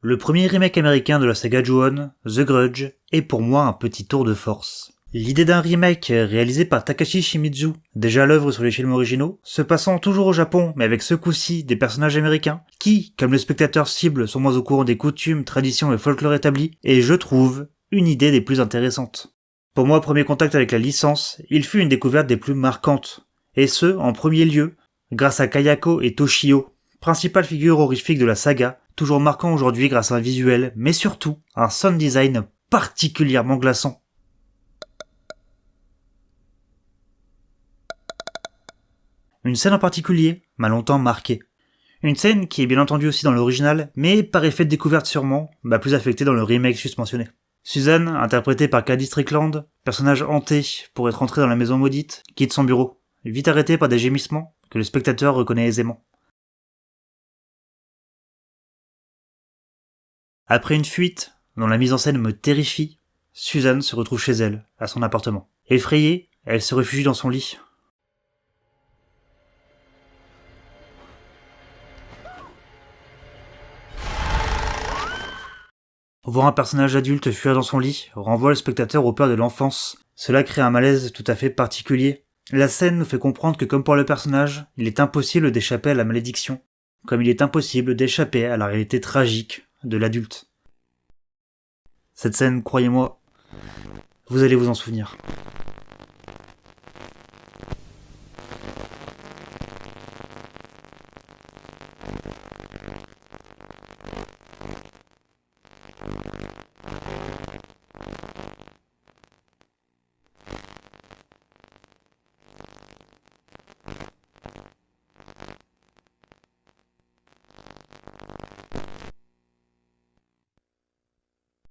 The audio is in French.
Le premier remake américain de la saga Ju-On, The Grudge, est pour moi un petit tour de force. L'idée d'un remake réalisé par Takashi Shimizu, déjà à l'œuvre sur les films originaux, se passant toujours au Japon mais avec ce coup-ci des personnages américains, qui, comme le spectateur cible, sont moins au courant des coutumes, traditions et folklore établis, est, je trouve, une idée des plus intéressantes. Pour moi, premier contact avec la licence, il fut une découverte des plus marquantes, et ce, en premier lieu, grâce à Kayako et Toshio, principales figures horrifiques de la saga, toujours marquant aujourd'hui grâce à un visuel, mais surtout, un sound design particulièrement glaçant. Une scène en particulier m'a longtemps marqué. Une scène qui est bien entendu aussi dans l'original, mais par effet de découverte sûrement, m'a plus affecté dans le remake juste mentionné. Suzanne, interprétée par Cady Strickland, personnage hanté pour être entrée dans la maison maudite, quitte son bureau, vite arrêtée par des gémissements que le spectateur reconnaît aisément. Après une fuite, dont la mise en scène me terrifie, Suzanne se retrouve chez elle, à son appartement. Effrayée, elle se réfugie dans son lit. Voir un personnage adulte fuir dans son lit renvoie le spectateur aux peurs de l'enfance. Cela crée un malaise tout à fait particulier. La scène nous fait comprendre que comme pour le personnage, il est impossible d'échapper à la malédiction, comme il est impossible d'échapper à la réalité tragique de l'adulte. Cette scène, croyez-moi, vous allez vous en souvenir.